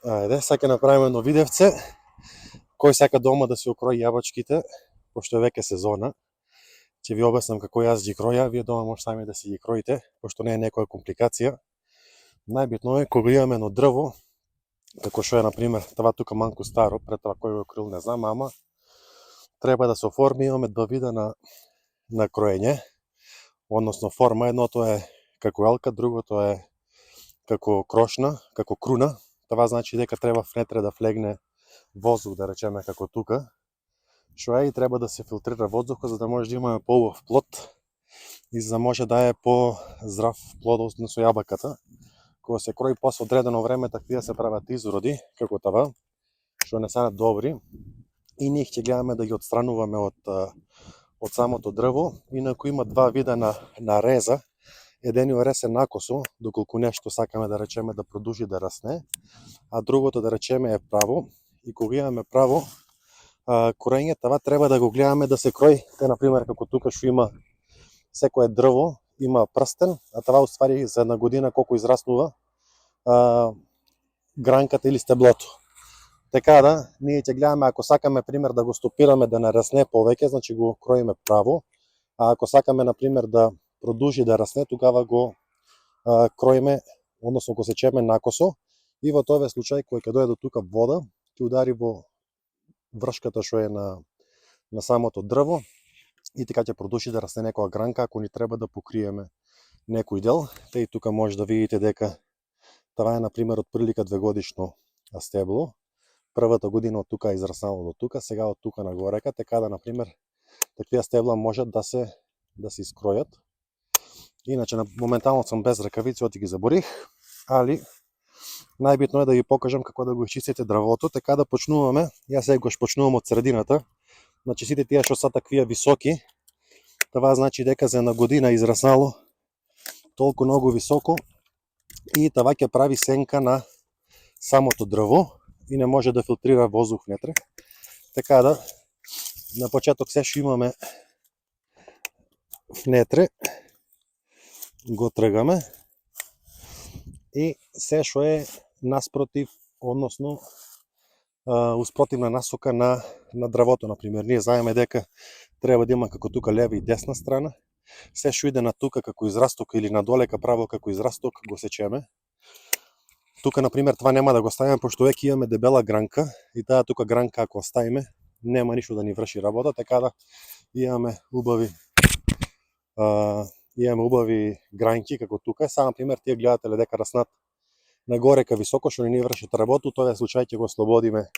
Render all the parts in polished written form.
Ајде, сега направиме едно видевце. Кој сака дома да се окрои јабачките, пошто е веќе сезона. Ќе ви обяснам како јас ги кроја, вие дома може сами да си ги кроите, пошто не е некоја компликација. Најбитно е кога имаме едно дрво, како што е на пример това тука малку старо, пред това кој го крил не знам, ама треба да се оформи, имаме два вида на кроење, односно форма, едното е како елка, другото е како крошна, како круна. Това значи дека треба внетре да влегне воздух, да речеме како тука, што е и треба да се филтрира воздухот за да може да имаме поубав плод и за да може да е по-здрав плод со јабаката. Кога се крои после одредено време, такви се прават изроди, како това, што не се добри, и ние ќе гледаме да ги отстрануваме од самото дрво. Инаку има два вида на реза. Едениот рез е накосо, доколку нешто сакаме да речеме да продолжи да расне, а другото да речеме е право. И кога имаме право корење, това треба да го гледаме да се крои, те на пример како тука што има секое дрво има прстен, а това уствари за една година колку израснува гранката или стеблото. Така да, ние ќе гледаме ако сакаме пример да го стопираме да не расне повеќе, значи го кроиме право, а ако сакаме на пример да продолжи да расне, тогава го кроиме, односно го сечеме накосо, и во тој случај кој ќе дојде до тука вода, ќе удари во вршката што е на самото дрво и така ќе продолжи да расне некоја гранка ако ни треба да покриеме некој дел. Те и тука може да видите дека това е на пример од прилика 2-годишно стебло. Првата година од тука е израснало до тука, сега од тука нагорека, така да на пример таквија стебла можат да се искројат. Иначе моментално сум без ракавици, оти ги заборих, али најбитно е да ви покажам како да го изчистите дрвото, така да почнуваме. Јас сега го почнувам од средината. Значи сите тие што се таквија високи, това значи дека за една година израснало толку многу високо и това ќе прави сенка на самото дрво и не може да филтрира воздух внетре. Така да на почеток се што имаме внетре го тргаме и се што е наспротив, односно успротивна насока на дрвото, например. Ние знаеме дека треба да има како тука лева и десна страна. Се што иде на тука како израсток или надолека право како израсток го сечеме. Тука, например, това нема да го ставиме, пошто веќе имаме дебела гранка и таа тука гранка ако оставиме, нема ништо да ни врши работа, така да имаме убави гранки како тука. Сега, например, тие гледате дека раснат нагорека високо, што не ни вршат работа, тоа е случај ќе го ослободиме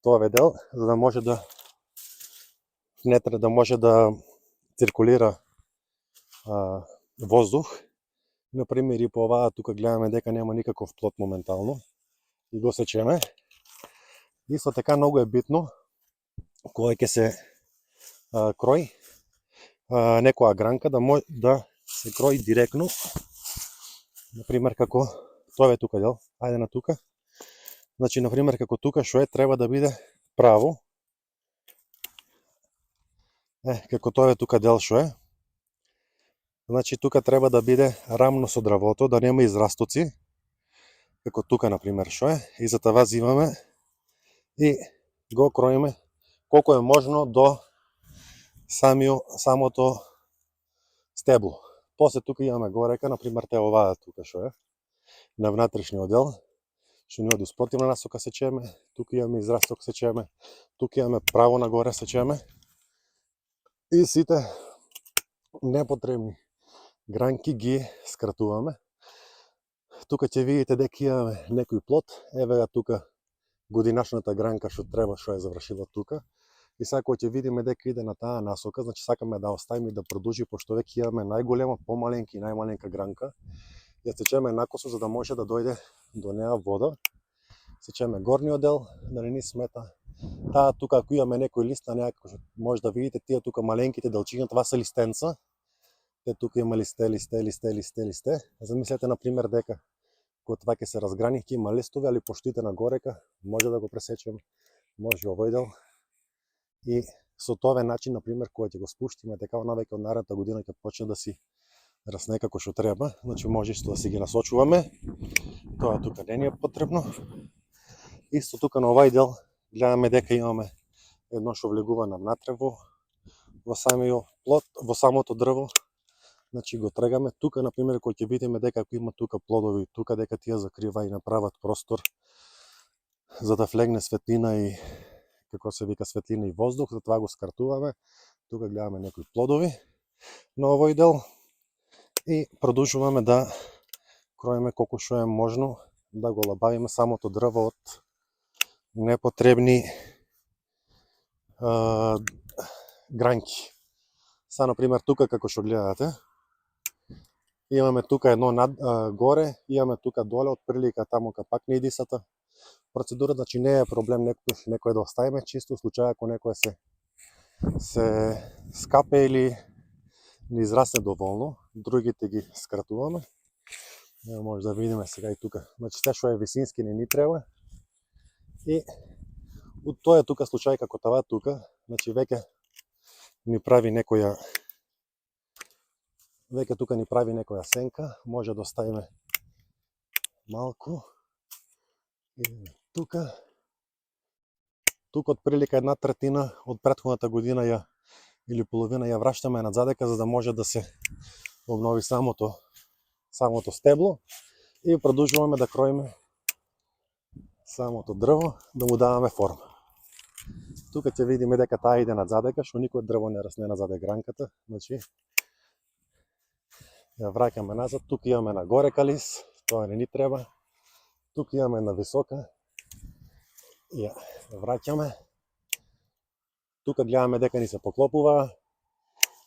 тоа дел, за да може да внетре да може да циркулира воздух. Например, и по оваа тука гледаме дека нема никаков плод моментално и го сечеме. Исто така многу е битно кога ќе се крои некоја гранка да се крои директно. Например, како тоа е тука дел, ајде на тука. Значи, например, како тука што е треба да биде право. Како тоа е тука дел што е. Значи, тука треба да биде рамно со дрвото, да нема израстоци, како тука, например, што е. И за това зимаме и го кроиме колку е можно до самото стебло. После тука имаме горека, например, те оваа тука што е, на внатрешниот дел, што ни оди спротивна насока сечеме, тука имаме израсток сечеме, тука имаме право нагоре сечеме и сите непотребни гранки ги скратуваме. Тука ќе видите дека имаме некој плод, еве га тука годинашната гранка што треба, што е завршила тука. И сега кога ќе видиме дека иде на таа насока, значи сакаме да оставиме да продолжи, пошто веќе имаме најголема, помаленка и најмаленка гранка. Ја сечеме накосо за да може да дојде до неа вода. Сечеме горниот дел, да не ни смета. Таа тука ако имаме некој лист на неа, може да видите тие тука маленките делчиња, това се листенца. Те тука има листе. Замислете на пример дека кога това ќе се разграни, ќе има листови, али пошто иде нагорека, може да го пресечеме, може овој дел. И со тоа начин, например, кога ќе го спуштиме, така навеќе од наредната година ќе почне да си расне како што треба, значи може исто да си ги насочуваме. Тоа тука не ни е потребно. Исто тука на овај дел гледаме дека имаме едно што влегува навнатре во самиот плод, во самото дрво. Значи го тргаме тука, на пример, кој ќе видиме дека ако има тука плодови, тука дека тие закрива и направат простор за да влегне светлина и како се вика светлина и воздух, затоа го скратуваме. Тука гледаме некои плодови на овој дел и продолжуваме да кроиме колку што е можно да го лабавиме самото дрво од непотребни гранки. Са, например, тука како што гледате, имаме тука едно горе, имаме тука доле, од прилика таму капак на идисата. Процедура, значи не е проблем некој да оставиме, чисто в случај ако некој се скапе или не израсне доволно, другите ги скратуваме. Може да видиме сега и тука. Значи се што е висински не ни треба. И тоа е тука случај како това тука, значи веќе ни прави некоја сенка, може да оставиме малку. И тука од прилика 1/3 од претходната година или половина ја враќаме надзадека за да може да се обнови самото стебло и продолжуваме да кроиме самото дрво, да му даваме форма. Тука ќе видиме дека таа иде надзадека, што никој дрво не расне назаде гранката, значи ја враќаме назад. Тука имаме на горе калис, тоа не ни треба. Тука имаме на висока, ја враќаме. Тука гледаме дека ни се поклопува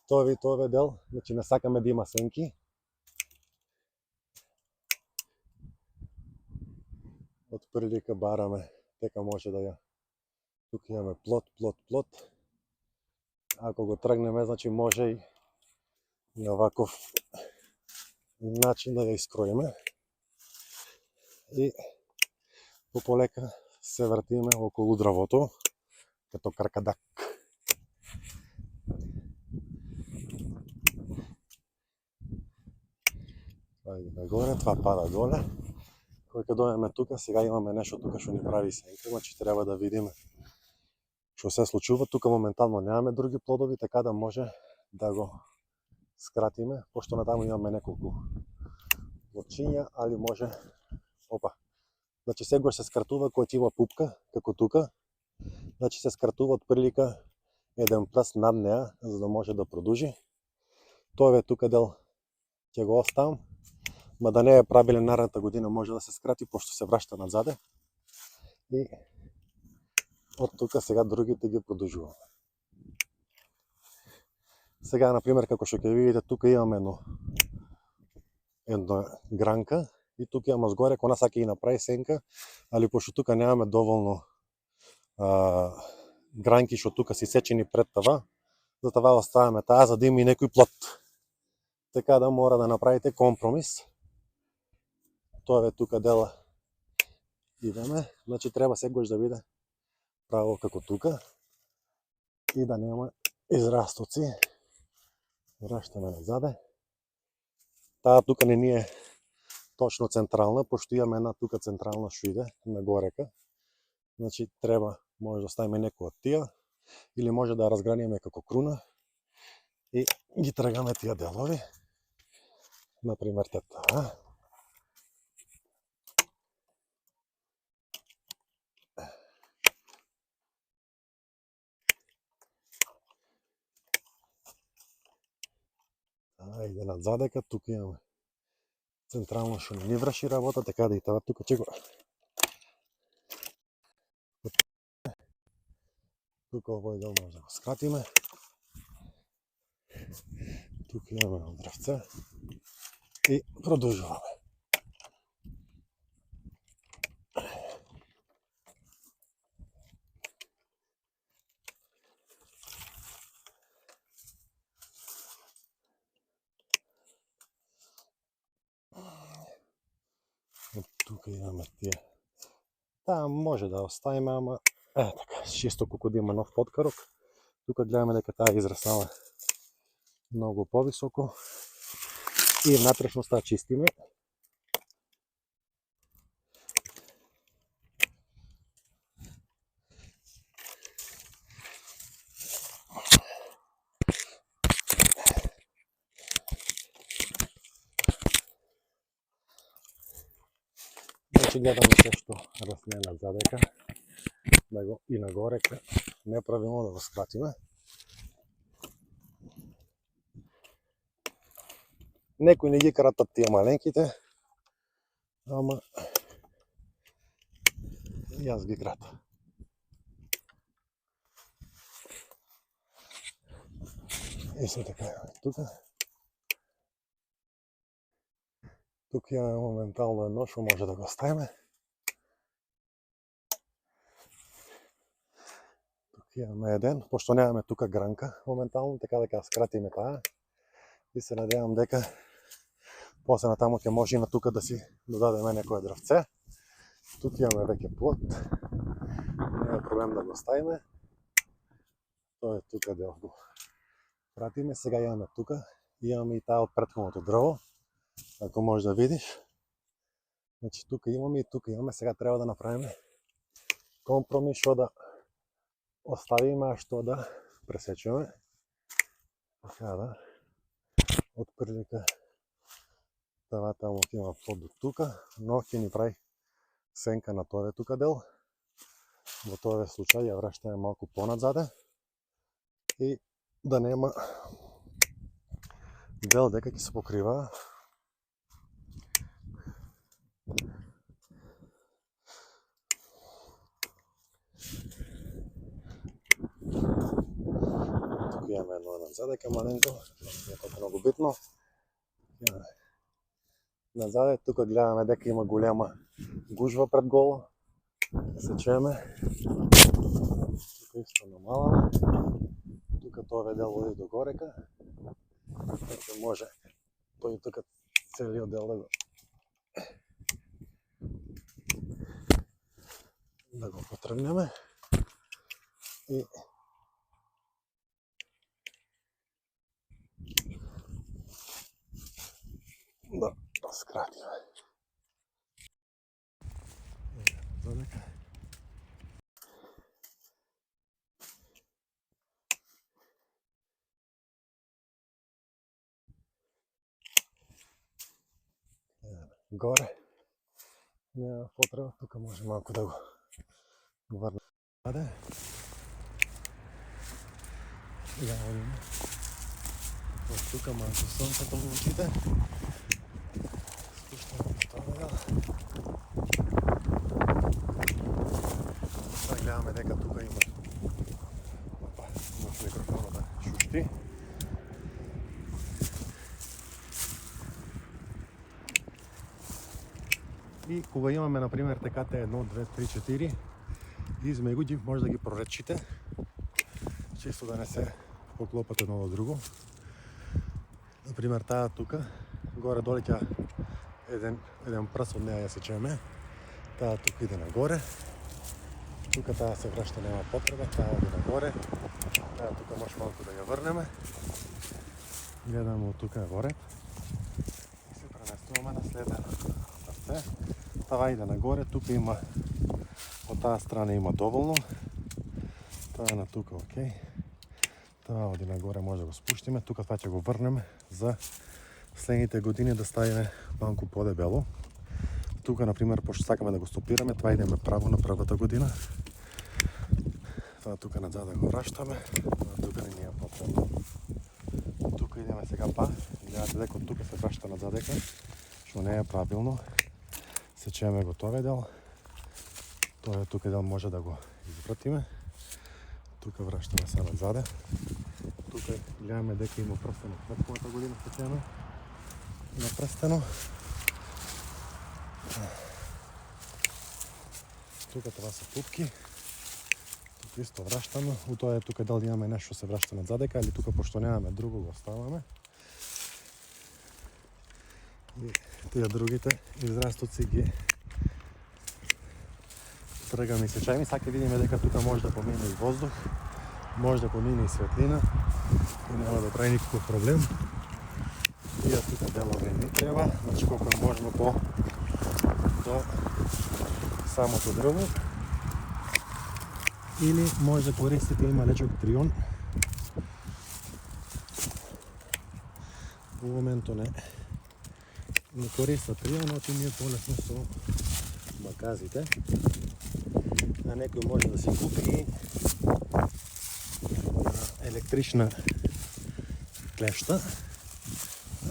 тоа дел, значи не сакаме да има сенки. Од прилика бараме дека може да ја. Тука имаме плод. Ако го тргнеме, значи може и на ваков начин да ја искроиме. И пополека се вртиме околу дрвото, като кракадак. Това иде нагоре, това пада доле. Кога дојдеме тука, сега имаме нешто тука што ни прави сенка, значи треба да видиме што се случува. Тука моментално немаме други плодови, така да може да го скратиме, пошто натаму имаме неколку плодчиња, али може Значи сегој се скратува кога има пупка, како тука. Значи се скратува од прилика еден прст над неа, за да може да продолжи. Тоа е тука дел ќе го оставам, ма да не е правилен наредната година може да се скрати, пошто се врашта надзаде. И од тука сега другите ги продолжуваме. Сега, например, како што ќе видите, тука имаме една гранка и тука имаме згоре, кога сака и направи сенка, али пошто тука немаме доволно гранки што тука си сечени пред това, затова оставаме таа за да има и некој плод. Така да мора да направите компромис. Тоа е тука дела идеме, значи треба секогаш да биде право како тука и да нема израстоци. Враќаме назаде. Таа тука не ни е точно централна, пошто имаме една тука централна што иде на горека. Значи треба, може да оставиме некој од тие, или може да ја разграниме како круна и ги тргаме тие делови. Например, таа. Иде надзадека, тука имаме централно што не ни врши работа, така да и това тука ќе го. Тука овој дел може да го скратиме. Тука имаме дрвце и продолжуваме. Тука имаме тие. Таа може да оставиме, ама така, чисто колку да има нов подкарок. Тука гледаме дека таа израснала многу повисоко. И внатрешноста чистиме. Значи гледаме се што расне надзадека, да го и нагоре неправилно да го скратиме. Некои не ги кратат тие маленките, ама јас ги крата. И се така тука. Тук имаме моментално едно што може да го ставиме. Тук имаме еден, пошто немаме тука гранка моментално, така дека скратиме таа. И се надевам дека после натаму ќе може и на тука да си додадеме некое дрвце. Тук имаме веќе плот. Не е проблем да го ставиме. Тоа е тука дел го пратиме. Сега имаме тука. Имаме и таа од претходното дрво. Ако можеш да видиш. Значи тука имаме и тука имаме. Сега треба да направиме компромис што да оставиме, а што да пресечеме. Така да отприлика това таму ќе има плод до тука, но ќе ни прави сенка на тоа тука дел. Во тоа случај ја вращаме малку понадзаде и да нема дел дека ќе се покрива. Тук имаме едно надзадека маленко, не е много битно. Назаде, тука гледаме дека има голема гужва пред гола. Сечеме. Тука исто намаламе. Тука тоа дел води до горека. Така може тој тука целиот дел да го потргнеме. И да скратиме. Задека. Горе. Нема потреба, тука може малку да го върнем. Да видим. Тука малко слънцето в очите. Спущаме по това дел. Сега гледаме дека тука има микрофона да шушти. И кога имаме, например, теката 1, 2, 3, 4, измего ги може да ги проречите, чисто да не се поклопат едно до друго. Например, тая тука, горе-долу тя еден пръст от нея я сечеме. Тая тук иде нагоре. Тука тая се връща, няма потреба, тая иде нагоре. Тая тука може малко да я върнеме. Гледаме от тука горе. И се преместуваме на следното пръсте. Това иде нагоре, тук има, от тази страна има доволно. Това е на тука, окей. Това оди нагоре може да го спущиме. Тук това ще го върнем за следните години да ставиме малко по-дебело. Тук, например, пошто сакаме да го стопираме, това идеме право на първата година. Това тук назад да го вращаме. Тук не ни е потребно. Тук идеме сега па. Гледате дека от тук се враща назад дека, що не е правилно. Сечеме готовия дел. Той тук дел може да го извратиме. Тук вращаме се назаде. Тук гледаме дека има пръстено в предходната година сечеме. На пръстено. Тук това са пупки. Тук исто вращаме. У това тук дали имаме нещо се враща надзадека, или тук пошто нямаме друго го оставаме. И тия другите израстуци ги тръгаме и сечаем. Сега видим дека тук може да помине и въздух, може да помине и светлина и няма да прави никакъв проблем. И Тие тука делови ни треба, значи колку е можно по до самото дрво. Или може да користите има лечок трион. Во моментот не користа трион, очи ми е полесно со маказите. А некој може да си купи електрична клешта,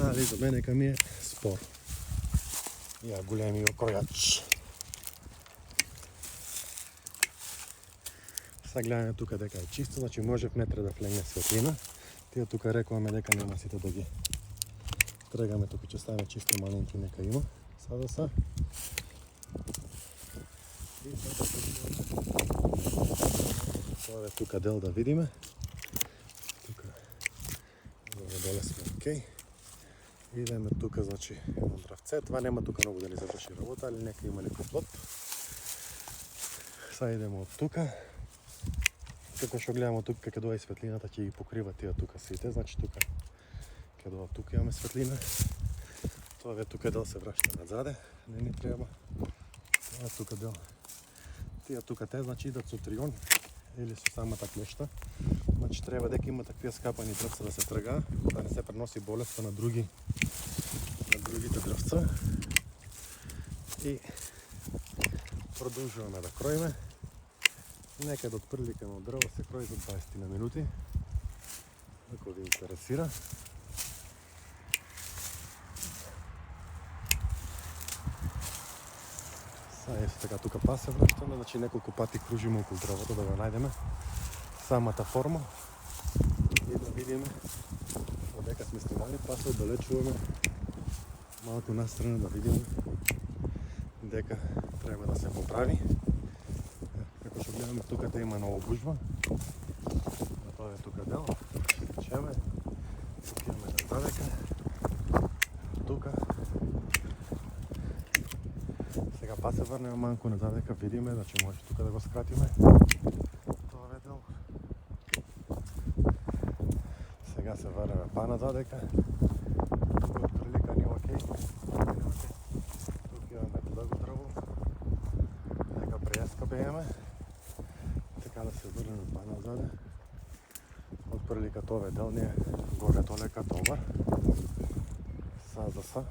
али за мене ми е спор. Ја големи окројач. Сега гледаме тука дека е чисто, значи може внетре да влегне светлина. Тие тука рекуваме дека нема сите да ги тргаме, тука ќе ставиме чисто маленки, нека има. Сада. И сега тоа е тука дел да видиме. Тука доле сме окей. Идеме тука, значи, едно дрвце. Това нема тука многу да ни заврши работа, али нека има некој плот. Сега идеме од тука. Како што гледаме тука, како доаѓа светлината, ќе ги покрива тие тука сите. Значи тука, ќе доаѓа тука имаме светлина. Тоа ве тука дел се врашта надзаде, не ни треба. Тоа е тука дел. Тие тука те, значи, идат со трион или со самата клешта. Значи треба дека има такви скапани дрвца да се трга, да не се преноси болеста на другите дрвца. И продолжуваме да кроиме. Некаде од прилика на дрво се крои за 20 на минути. Ако ви интересира. Сега е така тука пас се вращаме, значи неколку пати кружиме околу дрвото да го најдеме самата форма и да видиме додека сме снимали, па се оддалечуваме малку настрана да видиме дека треба да се поправи. Како што гледаме тука те има нова гужва. Тоа е тука дел. Чеме. Тука имаме задека. Тука. Сега па се врнеме малку нададека, видиме, значи може тука да го скратиме. Тоа е дел. Сега се врнеме па нададека. Тука од прилика ни окей. Тука имаме друго дрво. Нека преескапееме. Така да се врнеме па назаде. Од прилика тоа е дел, ние горе толека добар. Са за са.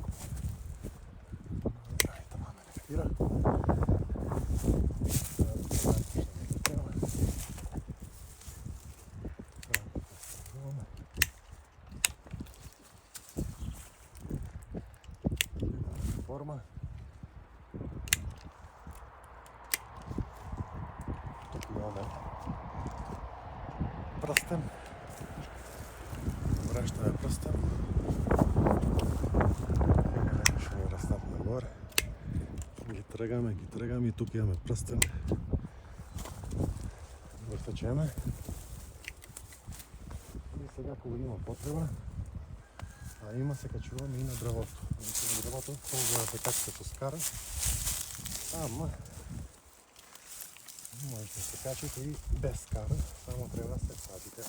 Форма. Тук имаме пръстен. Вращаме пръстен. Ще го растат нагоре. Ги тръгаме и тук имаме пръстен. Въртачеме. И сега, кога има потреба, а има, се качуваме и на древото. На древото, това да се качите по скара. Ама може да се качите и без скара, само трябва да се садите.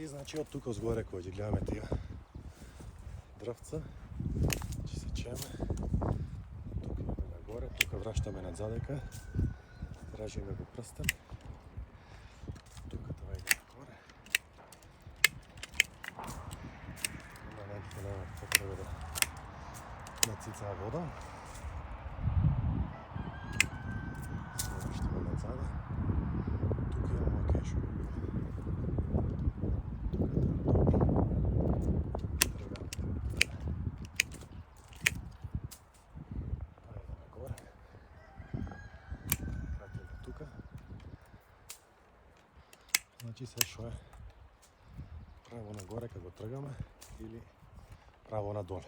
И значи от тук отгоре, кога ги гледаме тия дръвца, че сечеме. Тук имаме нагоре, тук вращаме надзадека, дражиме го пръстен. Тук това иде нагоре. Има някакви няма потреба да нацицава вода. Вращаме надзаде. Тук имаме окей, ще го било. Значи се шо е право нагоре како го тргаме или право надоле.